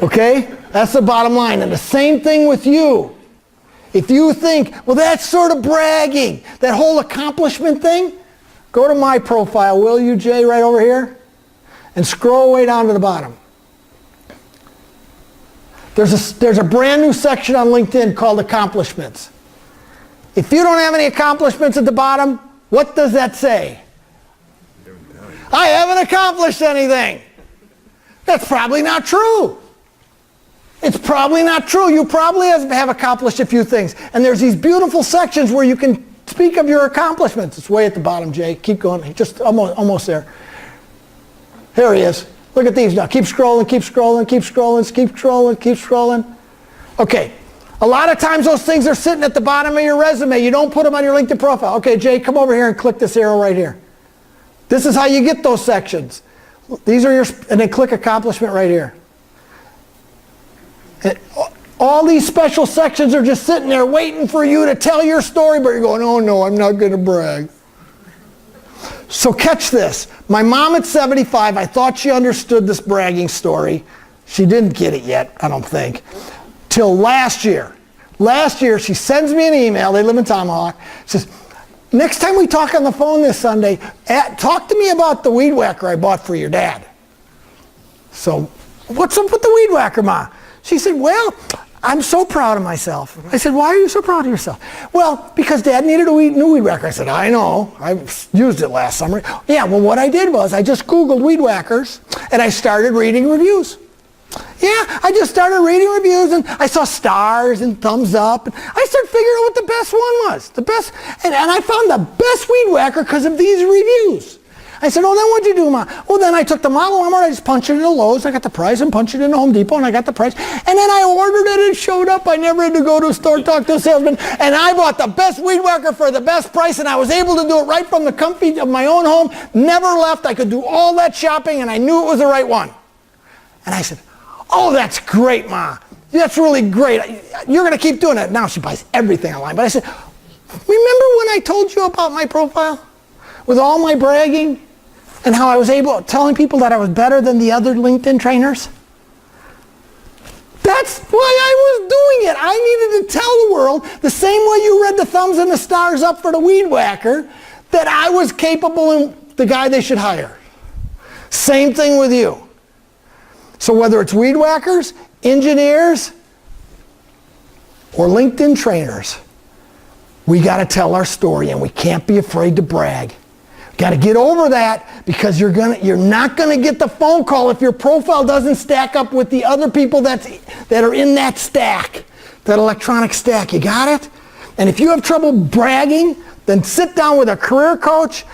Okay? That's the bottom line. And the same thing with you. If you think, well, that's sort of bragging, that whole accomplishment thing, go to my profile, will you, Jay, right over here? And scroll way down to the bottom. There's a brand new section on LinkedIn called accomplishments. If you don't have any accomplishments at the bottom, what does that say? I haven't accomplished anything. That's probably not true. It's probably not true. You probably have accomplished a few things. And there's these beautiful sections where you can speak of your accomplishments. It's way at the bottom, Jay. Keep going. Just almost there. Here he is. Look at these now. Keep scrolling, keep scrolling, keep scrolling, keep scrolling, keep scrolling. Okay. A lot of times those things are sitting at the bottom of your resume. You don't put them on your LinkedIn profile. Okay, Jay, come over here and click this arrow right here. This is how you get those sections. These are your, and then click accomplishment right here. And all these special sections are just sitting there waiting for you to tell your story, but you're going, oh no, I'm not going to brag. So catch this. My mom at 75, I thought she understood this bragging story. She didn't get it yet, I don't think. Till last year. Last year, she sends me an email. They live in Tomahawk. She says, next time we talk on the phone this Sunday, talk to me about the weed whacker I bought for your dad. So, what's up with the weed whacker, Ma? She said, well, I'm so proud of myself. I said, why are you so proud of yourself? Well, because Dad needed a new weed whacker. I said, I know. I used it last summer. Yeah, well, what I did was I just Googled weed whackers, and I started reading reviews. Yeah, I just started reading reviews, and I saw stars and thumbs up. And I started figuring out what the best one was. The best, and I found the best weed whacker because of these reviews. I said, oh, then what'd you do, Ma? Well, then I took the model number, I just punched it into Lowe's, I got the price, and punched it into Home Depot, and I got the price. And then I ordered it, and it showed up. I never had to go to a store, talk to a salesman, and I bought the best weed whacker for the best price, and I was able to do it right from the comfy of my own home, never left. I could do all that shopping, and I knew it was the right one. And I said, oh, that's great, Ma. That's really great. You're going to keep doing it. Now she buys everything online. But I said, remember when I told you about my profile? With all my bragging? And how I was telling people that I was better than the other LinkedIn trainers? That's why I was doing it. I needed to tell the world, the same way you read the thumbs and the stars up for the weed whacker, that I was capable and the guy they should hire. Same thing with you. So whether it's weed whackers, engineers, or LinkedIn trainers, we got to tell our story, and we can't be afraid to brag. Got to get over that, because you're not going to get the phone call if your profile doesn't stack up with the other people that are in that stack, that electronic stack. You got it? And if you have trouble bragging, then sit down with a career coach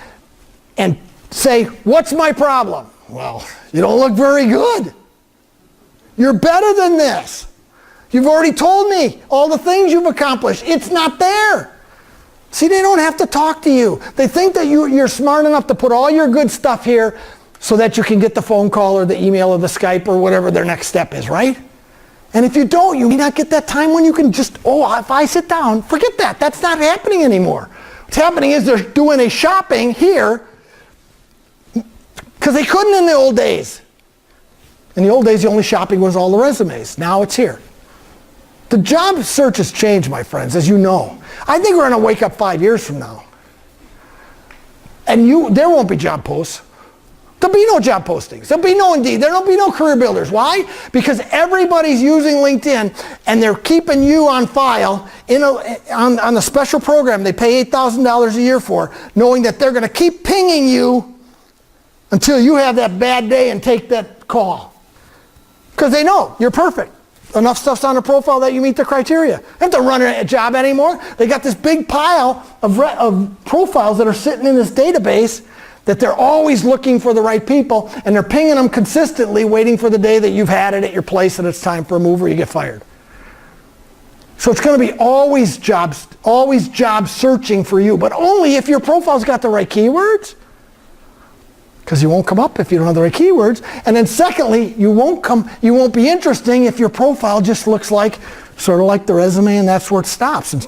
and say, what's my problem? Well, you don't look very good. You're better than this. You've already told me all the things you've accomplished. It's not there. See, they don't have to talk to you. They think that you're smart enough to put all your good stuff here so that you can get the phone call or the email or the Skype or whatever their next step is, right? And if you don't, you may not get that time when you can just, if I sit down, forget that. That's not happening anymore. What's happening is they're doing a shopping here because they couldn't in the old days. In the old days, the only shopping was all the resumes. Now it's here. The job search has changed, my friends, as you know. I think we're going to wake up 5 years from now. And there won't be job posts. There'll be no job postings. There'll be no Indeed. There'll be no career builders. Why? Because everybody's using LinkedIn, and they're keeping you on file on the special program they pay $8,000 a year for, knowing that they're going to keep pinging you until you have that bad day and take that call. Because they know you're perfect. Enough stuff's on the profile that you meet the criteria. They don't have to run a job anymore. They got this big pile of profiles that are sitting in this database that they're always looking for the right people, and they're pinging them consistently, waiting for the day that you've had it at your place and it's time for a move or you get fired. So it's going to be always job searching for you, but only if your profile's got the right keywords. Because you won't come up if you don't have the right keywords. And then secondly, you won't be interesting if your profile just looks like, sort of like the resume, and that's where it stops.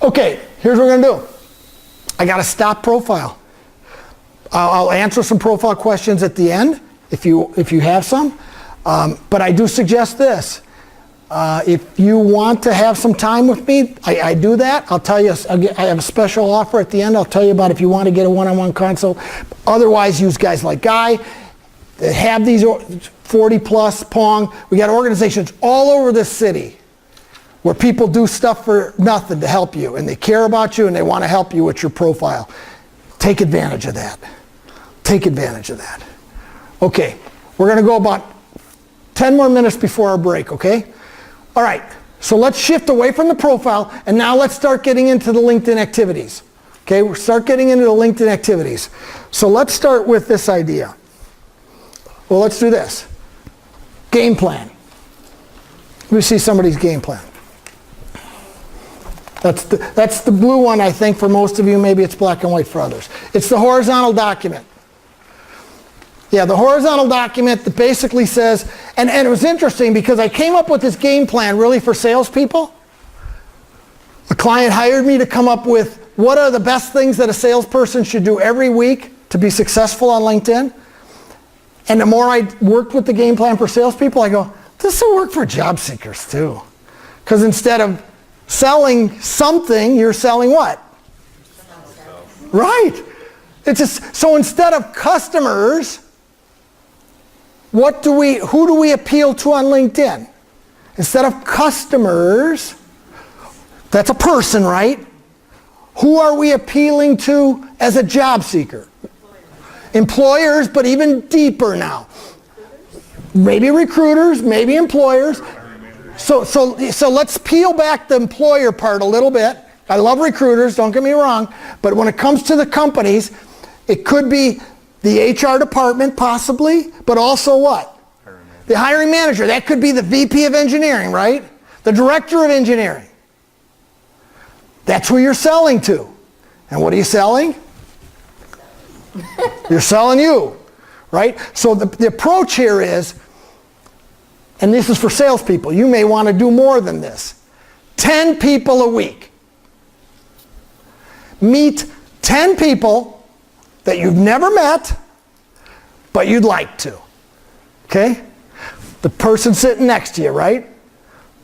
Okay, here's what we're going to do. I got a stop profile. I'll answer some profile questions at the end, if you have some. But I do suggest this. If you want to have some time with me, I do that. I'll tell you, I have a special offer at the end. I'll tell you about if you want to get a one-on-one consult. Otherwise, use guys like Guy. that have these 40 plus Pong. We got organizations all over this city where people do stuff for nothing to help you, and they care about you and they want to help you with your profile. Take advantage of that. Take advantage of that. Okay, we're going to go about 10 more minutes before our break, okay? All right, so let's shift away from the profile, and now let's start getting into the LinkedIn activities. Okay, we'll start getting into the LinkedIn activities. So let's start with this idea. Well, let's do this. Game plan. Let me see somebody's game plan. That's the blue one, I think, for most of you. Maybe it's black and white for others. It's the horizontal document. Yeah, the horizontal document that basically says, and it was interesting because I came up with this game plan really for salespeople. A client hired me to come up with what are the best things that a salesperson should do every week to be successful on LinkedIn. And the more I worked with the game plan for salespeople, I go, this will work for job seekers too. Because instead of selling something, you're selling what? Right. It's just, so instead of customers, who do we appeal to on LinkedIn? Instead of customers, that's a person, right? Who are we appealing to as a job seeker? Employers, but even deeper now. Maybe recruiters, maybe employers. So let's peel back the employer part a little bit. I love recruiters, don't get me wrong, but when it comes to the companies, it could be the HR department possibly, but also what? The hiring manager. That could be the VP of engineering, right? The director of engineering. That's who you're selling to. And what are you selling? You're selling you, right? So the approach here is, and this is for salespeople, you may want to do more than this. 10 people a week. Meet 10 people that you've never met, but you'd like to. Okay? The person sitting next to you, right?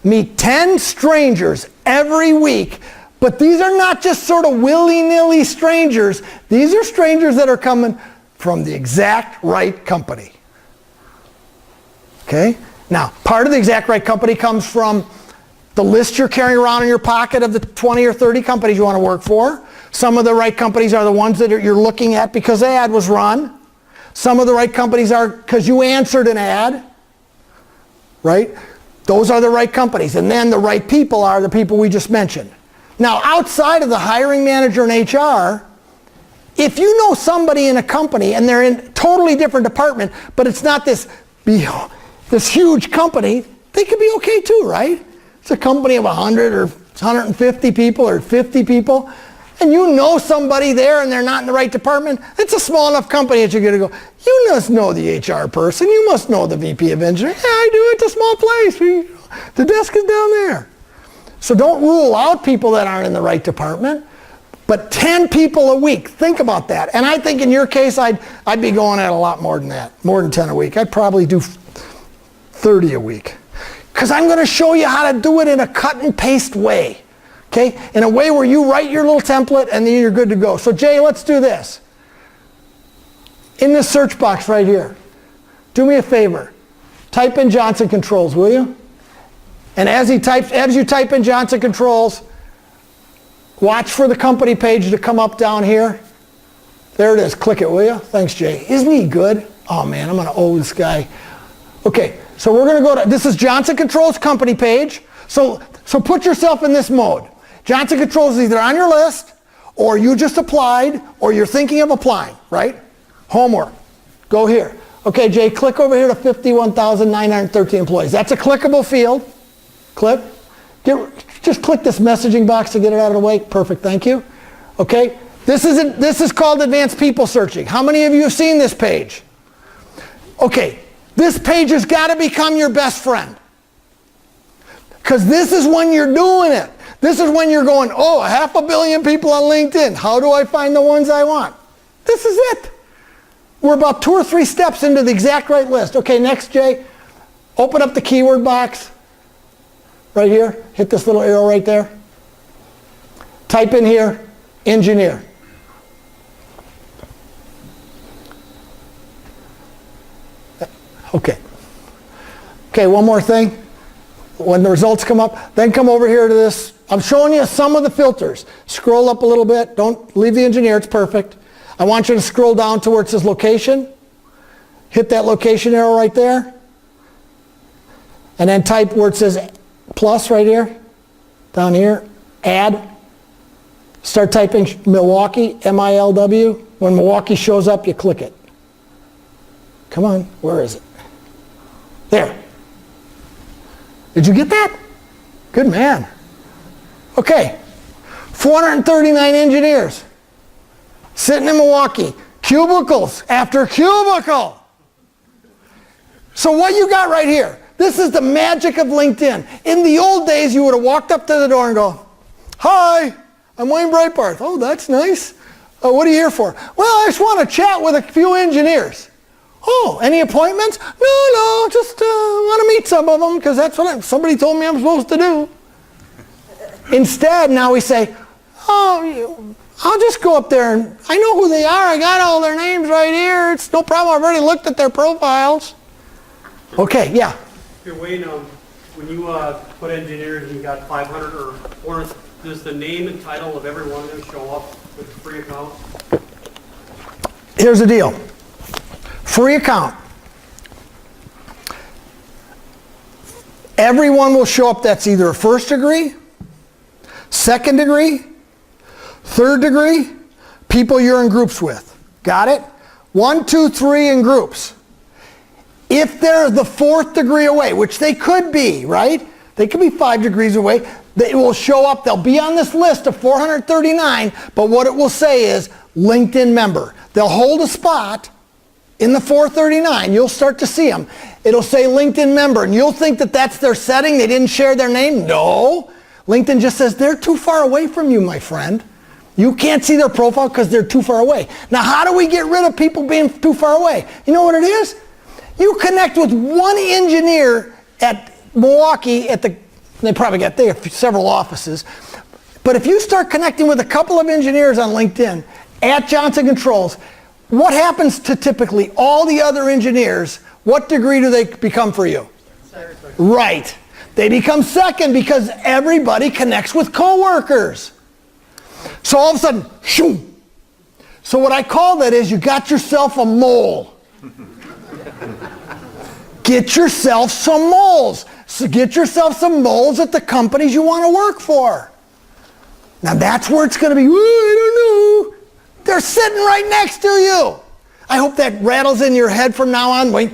Meet 10 strangers every week, but these are not just sort of willy-nilly strangers. These are strangers that are coming from the exact right company. Okay? Now, part of the exact right company comes from the list you're carrying around in your pocket of the 20 or 30 companies you want to work for. Some of the right companies are the ones that you're looking at because the ad was run. Some of the right companies are because you answered an ad. Right? Those are the right companies. And then the right people are the people we just mentioned. Now, outside of the hiring manager and HR, if you know somebody in a company and they're in a totally different department, but it's not this huge company, they could be okay too, right? It's a company of 100 or 150 people or 50 people, and you know somebody there and they're not in the right department, it's a small enough company that you're going to go, you must know the HR person, you must know the VP of engineering. Yeah, I do, it's a small place. The desk is down there. So don't rule out people that aren't in the right department, but 10 people a week, think about that. And I think in your case, I'd be going at a lot more than that, more than 10 a week. I'd probably do 30 a week. Because I'm going to show you how to do it in a cut and paste way. Okay? In a way where you write your little template and then you're good to go. So Jay, let's do this. In this search box right here, do me a favor. Type in Johnson Controls, will you? And as you type in Johnson Controls, watch for the company page to come up down here. There it is. Click it, will you? Thanks, Jay. Isn't he good? Oh, man, I'm going to owe this guy. Okay, so we're going to go to, this is Johnson Controls company page. So put yourself in this mode. Johnson Controls is either on your list, or you just applied, or you're thinking of applying, right? Homework. Go here. Okay, Jay, click over here to 51,913 employees. That's a clickable field. Click. Just click this messaging box to get it out of the way. Perfect, thank you. Okay, this is called advanced people searching. How many of you have seen this page? Okay, this page has got to become your best friend. Because this is when you're doing it. This is when you're going, oh, 500 million people on LinkedIn. How do I find the ones I want? This is it. We're about 2 or 3 steps into the exact right list. Okay, next, Jay. Open up the keyword box. Right here. Hit this little arrow right there. Type in here, engineer. Okay. Okay, one more thing. When the results come up, then come over here to this. I'm showing you some of the filters. Scroll up a little bit. Don't leave the engineer. It's perfect. I want you to scroll down to where it says location. Hit that location arrow right there. And then type where it says plus right here. Down here. Add. Start typing Milwaukee, M-I-L-W. When Milwaukee shows up, you click it. Come on, where is it? There. Did you get that? Good man. Okay, 439 engineers sitting in Milwaukee. Cubicles after cubicle. So what you got right here, this is the magic of LinkedIn. In the old days, you would have walked up to the door and go, "Hi, I'm Wayne Breitbarth." "Oh, that's nice. What are you here for?" "Well, I just want to chat with a few engineers." "Oh, any appointments?" No, just want to meet some of them because that's what somebody told me I'm supposed to do." Instead, now we say, "Oh, I'll just go up there and I know who they are. I got all their names right here. It's no problem. I've already looked at their profiles." Okay, yeah. Hey, Wayne, when you put engineers and you got 500 or 400, does the name and title of every one of them show up with the free account? Here's the deal. Free account. Everyone will show up that's either a first degree, second degree, third degree, people you're in groups with. Got it? 1, 2, 3 in groups. If they're the fourth degree away, which they could be, right? They could be 5 degrees away. They will show up. They'll be on this list of 439, but what it will say is LinkedIn member. They'll hold a spot in the 439. You'll start to see them. It'll say LinkedIn member, and you'll think that that's their setting. They didn't share their name. No. LinkedIn just says they're too far away from you, my friend. You can't see their profile because they're too far away. Now, how do we get rid of people being too far away? You know what it is? You connect with one engineer at Milwaukee they probably got they have several offices. But if you start connecting with a couple of engineers on LinkedIn at Johnson Controls, what happens to typically all the other engineers? What degree do they become for you? Third. Right. They become second because everybody connects with coworkers. So all of a sudden, shoo. So what I call that is you got yourself a mole. Get yourself some moles. So get yourself some moles at the companies you want to work for. Now that's where it's going to be, I don't know. They're sitting right next to you. I hope that rattles in your head from now on. Wayne,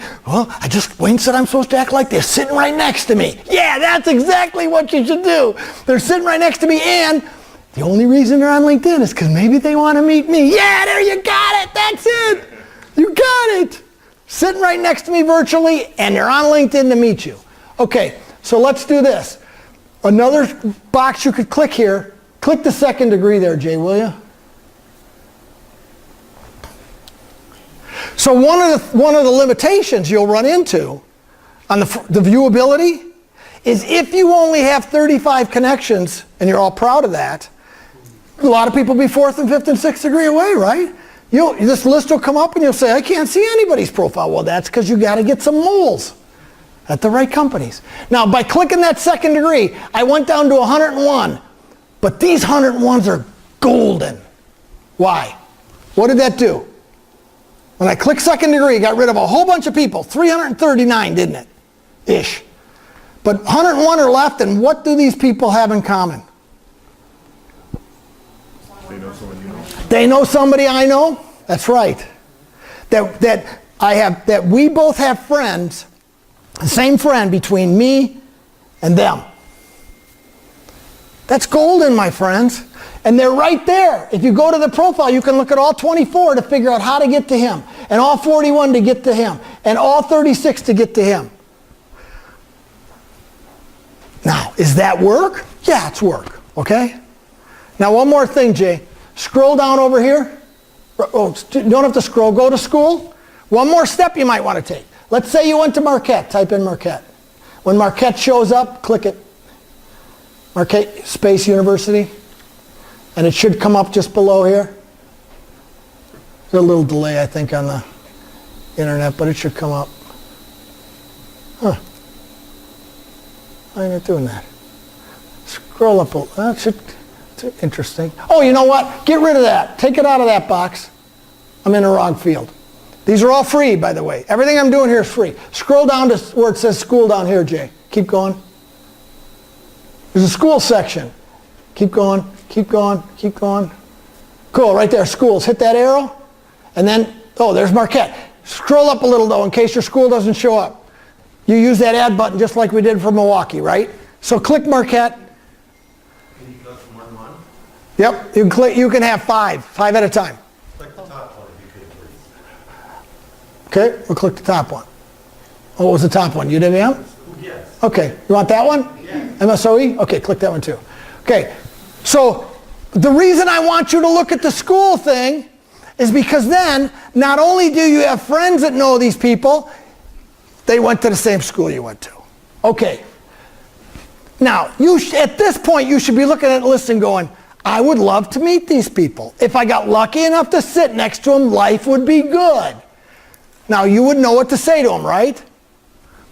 Wayne said I'm supposed to act like they're sitting right next to me. Yeah, that's exactly what you should do. They're sitting right next to me, and the only reason they're on LinkedIn is because maybe they want to meet me. Yeah, there you got it. That's it. You got it. Sitting right next to me virtually, and they're on LinkedIn to meet you. Okay, so let's do this. Another box you could click here. Click the second degree there, Jay, will you? So one of the limitations you'll run into on the viewability is if you only have 35 connections, and you're all proud of that, a lot of people will be 4th and 5th and 6th degree away, right? This list will come up and you'll say, I can't see anybody's profile. Well, that's because you got to get some moles at the right companies. Now, by clicking that second degree, I went down to 101, but these 101s are golden. Why? What did that do? When I clicked second degree, it got rid of a whole bunch of people. 339, didn't it? Ish. But 101 are left, and what do these people have in common? They know someone you know. They know somebody I know? That's right. That we both have friends, the same friend between me and them. That's golden, my friends. And they're right there. If you go to the profile, you can look at all 24 to figure out how to get to him, and all 41 to get to him, and all 36 to get to him. Now, is that work? Yeah, it's work, okay? Now, one more thing, Jay. Scroll down over here. Oh, you don't have to scroll. Go to school. One more step you might want to take. Let's say you went to Marquette. Type in Marquette. When Marquette shows up, click it. Marquette Space University. And it should come up just below here. There's a little delay, I think, on the internet, but it should come up. Why am I doing that? Scroll up a that's interesting. Oh, you know what? Get rid of that. Take it out of that box. I'm in the wrong field. These are all free, by the way. Everything I'm doing here is free. Scroll down to where it says school down here, Jay. Keep going. There's a school section. Keep going, keep going, keep going. Cool, right there, schools. Hit that arrow. And then, oh, there's Marquette. Scroll up a little, though, in case your school doesn't show up. You use that add button just like we did for Milwaukee, right? So click Marquette. Can you click from one? Yep, you can click. You can have five at a time. Click the top one if you could, please. Okay, we'll click the top one. Oh, what was the top one? UWM? Yes. Okay, you want that one? Yes. MSOE? Okay, click that one too. Okay, so the reason I want you to look at the school thing is because then not only do you have friends that know these people, they went to the same school you went to. Okay. Now, at this point, you should be looking at the list and going, I would love to meet these people. If I got lucky enough to sit next to them, life would be good. Now, you would know what to say to them, right?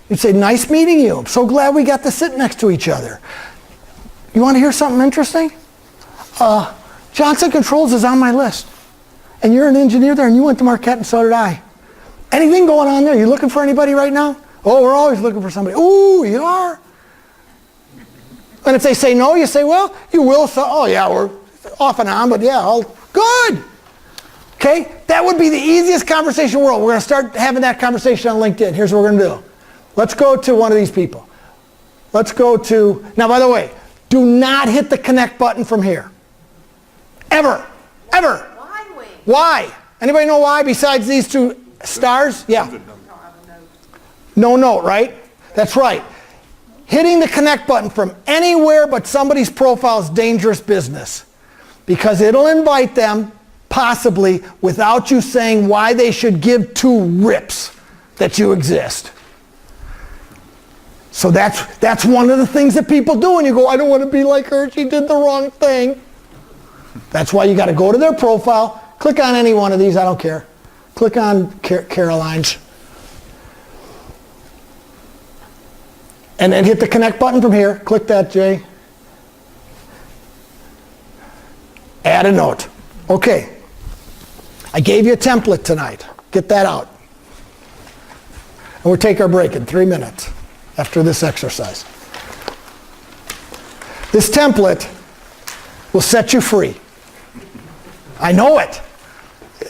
You'd say, nice meeting you. I'm so glad we got to sit next to each other. You want to hear something interesting? Johnson Controls is on my list. And you're an engineer there, and you went to Marquette, and so did I. Anything going on there? You looking for anybody right now? Oh, we're always looking for somebody. Ooh, you are? And if they say no, you say, well, you will. So, oh, yeah, we're off and on, but yeah, good. Okay? That would be the easiest conversation in the world. We're going to start having that conversation on LinkedIn. Here's what we're going to do. Let's go to one of these people. Let's go to, now, by the way, do not hit the connect button from here. Ever. Ever. Why, Wayne? Why? Anybody know why besides these two stars? Yeah. No note, right? That's right. Hitting the connect button from anywhere but somebody's profile is dangerous business because it'll invite them, possibly, without you saying why they should give two rips that you exist. So that's one of the things that people do, and you go, I don't want to be like her, she did the wrong thing. That's why you got to go to their profile, click on any one of these, I don't care. Click on Caroline's. And then hit the connect button from here. Click that, Jay. Add a note. Okay. I gave you a template tonight. Get that out. And we'll take our break in 3 minutes after this exercise. This template will set you free. I know it.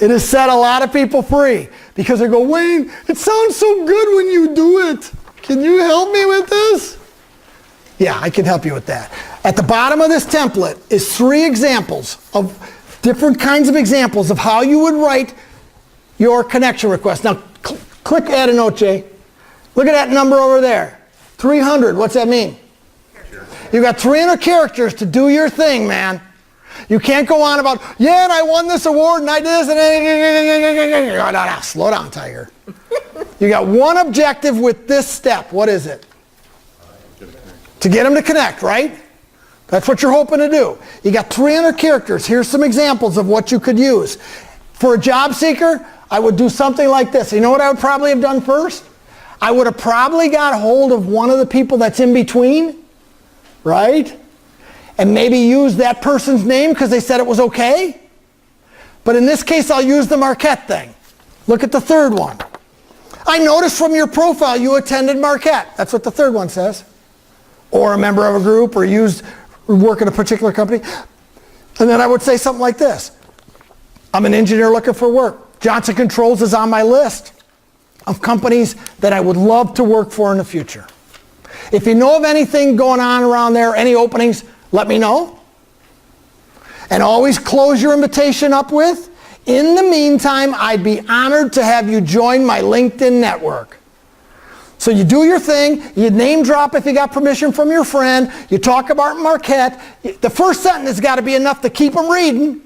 It has set a lot of people free because they go, Wayne, it sounds so good when you do it. Can you help me with this? Yeah, I can help you with that. At the bottom of this template is 3 examples of different kinds of examples of how you would write your connection request. Now, click add a note, Jay. Look at that number over there. 300, what's that mean? You got 300 characters to do your thing, man. You can't go on about, yeah, and I won this award, and I did this, and no, slow down, Tiger. You got one objective with this step. What is it? To get them to connect, right? That's what you're hoping to do. You got 300 characters. Here's some examples of what you could use. For a job seeker, I would do something like this. You know what I would probably have done first? I would have probably got hold of one of the people that's in between, right? And maybe use that person's name because they said it was okay. But in this case, I'll use the Marquette thing. Look at the third one. I noticed from your profile you attended Marquette. That's what the third one says. Or a member of a group, or work at a particular company. And then I would say something like this. I'm an engineer looking for work. Johnson Controls is on my list of companies that I would love to work for in the future. If you know of anything going on around there, any openings, let me know. And always close your invitation up with, in the meantime, I'd be honored to have you join my LinkedIn network. So you do your thing, you name drop if you got permission from your friend, you talk about Marquette. The first sentence has got to be enough to keep them reading.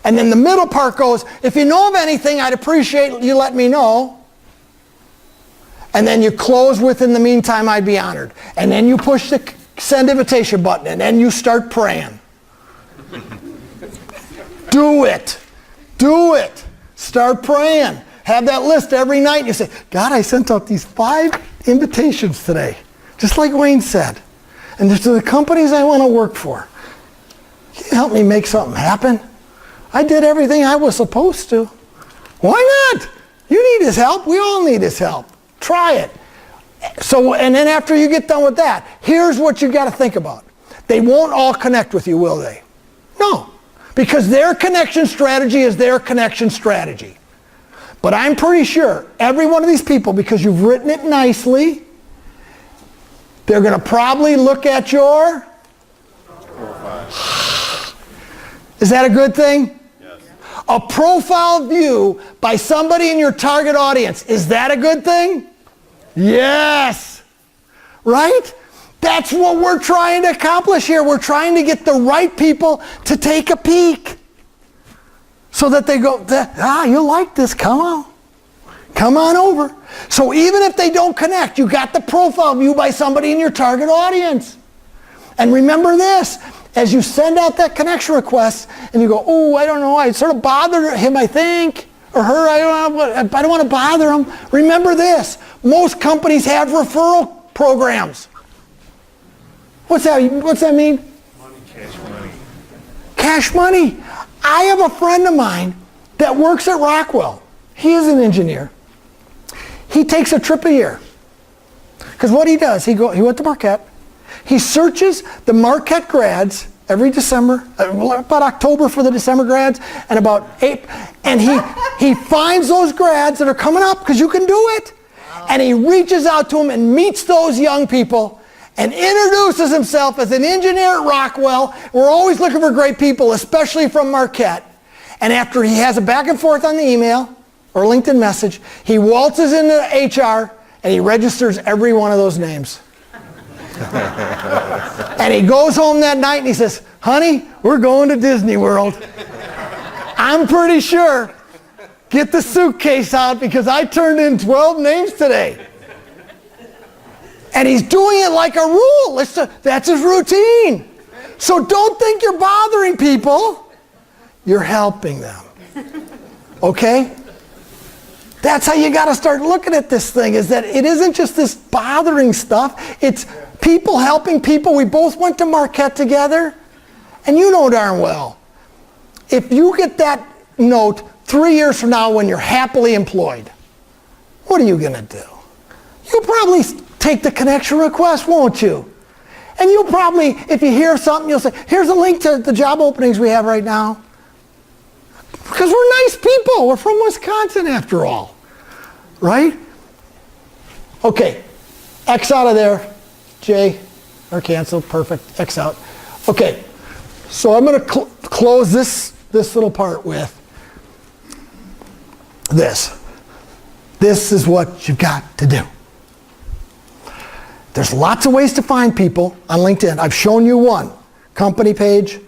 And then the middle part goes, if you know of anything, I'd appreciate you let me know. And then you close with, in the meantime, I'd be honored. And then you push the send invitation button, and then you start praying. Do it. Do it. Start praying. have that list every night. And you say, God, I sent out these 5 invitations today, just like Wayne said. And they're to the companies I want to work for. Can you help me make something happen? I did everything I was supposed to. Why not? You need his help. We all need his help. Try it. So, and then after you get done with that, here's what you got to think about. They won't all connect with you, will they? No. Because their connection strategy is their connection strategy. But I'm pretty sure every one of these people, because you've written it nicely, they're going to probably look at your... Is that a good thing? Yes. A profile view by somebody in your target audience. Is that a good thing? Yes. Right? That's what we're trying to accomplish here. We're trying to get the right people to take a peek. So that they go, you like this, come on. Come on over. So even if they don't connect, you got the profile view by somebody in your target audience. And remember this, as you send out that connection request and you go, oh, I don't know, I sort of bothered him, I think, or her, I don't want to bother him. Remember this, most companies have referral programs. What's that mean? Cash money. Cash money. I have a friend of mine that works at Rockwell. He is an engineer. He takes a trip a year. Because what he does, he went to Marquette. He searches the Marquette grads every December, about October for the December grads, and about April. And he finds those grads that are coming up, because you can do it. And he reaches out to them and meets those young people and introduces himself as an engineer at Rockwell. We're always looking for great people, especially from Marquette. And after he has a back and forth on the email or LinkedIn message, he waltzes into HR and he registers every one of those names. And he goes home that night and he says, honey, we're going to Disney World. I'm pretty sure. Get the suitcase out because I turned in 12 names today. And he's doing it like a rule. That's his routine. So don't think you're bothering people. You're helping them. Okay? That's how you got to start looking at this thing, is that it isn't just this bothering stuff. It's people helping people. We both went to Marquette together. And you know darn well, if you get that note 3 years from now when you're happily employed, what are you going to do? You'll probably take the connection request, won't you? And you'll probably, if you hear something, you'll say, here's a link to the job openings we have right now. Because we're nice people. We're from Wisconsin after all. Right? Okay. X out of there. J, or cancel. Perfect. X out. Okay. So I'm going to close this little part with this. This is what you've got to do. There's lots of ways to find people on LinkedIn. I've shown you one. Company page,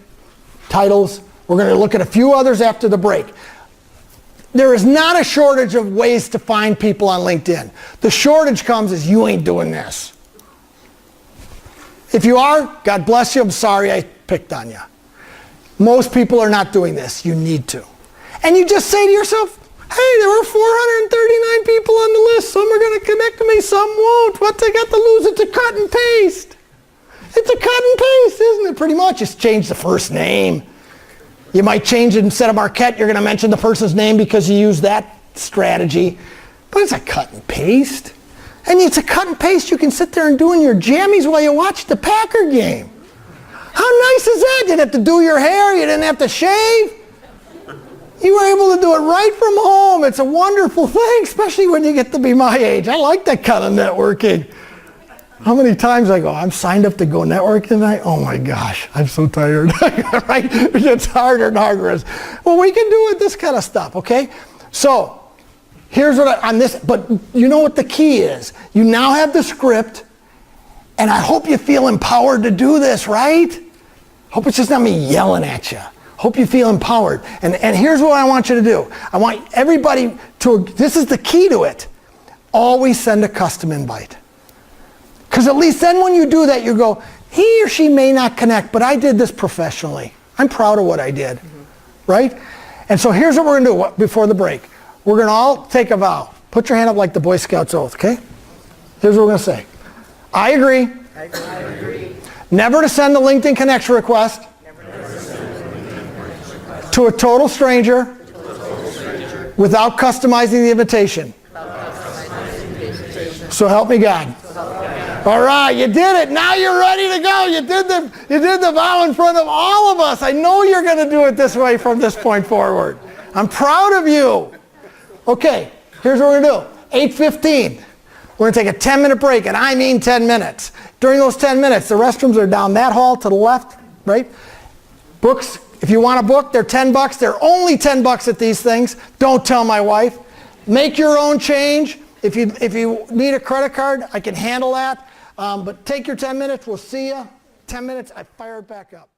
titles. We're going to look at a few others after the break. There is not a shortage of ways to find people on LinkedIn. The shortage comes as you ain't doing this. If you are, God bless you. I'm sorry I picked on you. Most people are not doing this. You need to. And you just say to yourself, hey, there were 439 people on the list. Some are going to connect to me, some won't. What they got to lose? It's a cut and paste. It's a cut and paste, isn't it? Pretty much. Just change the first name. You might change it instead of Marquette. You're going to mention the person's name because you use that strategy. But it's a cut and paste. And it's a cut and paste you can sit there and do in your jammies while you watch the Packer game. How nice is that? You didn't have to do your hair. You didn't have to shave. You were able to do it right from home. It's a wonderful thing, especially when you get to be my age. I like that kind of networking. How many times I go, I'm signed up to go network tonight? Oh my gosh, I'm so tired. Right? It gets harder and harder. Well, we can do it, this kind of stuff, okay? So, here's what on this, but you know what the key is. You now have the script, and I hope you feel empowered to do this, right? Hope it's just not me yelling at you. Hope you feel empowered. And here's what I want you to do. I want everybody to, this is the key to it. Always send a custom invite. Because at least then when you do that, you go, he or she may not connect, but I did this professionally. I'm proud of what I did. Right? And so here's what we're going to do before the break. We're going to all take a vow. Put your hand up like the Boy Scouts oath, okay? Here's what we're going to say. I agree. I agree. Never to send a LinkedIn connection request to a total stranger without customizing the invitation. So help me God. All right, you did it. Now you're ready to go. You did the vow in front of all of us. I know you're going to do it this way from this point forward. I'm proud of you. Okay, here's what we're going to do. 8:15. We're going to take a 10-minute break, and I mean 10 minutes. During those 10 minutes, the restrooms are down that hall to the left, right? Books, if you want a book, they're $10. They're only $10 at these things. Don't tell my wife. Make your own change. If you need a credit card, I can handle that. But take your 10 minutes. We'll see you. 10 minutes, I fire it back up.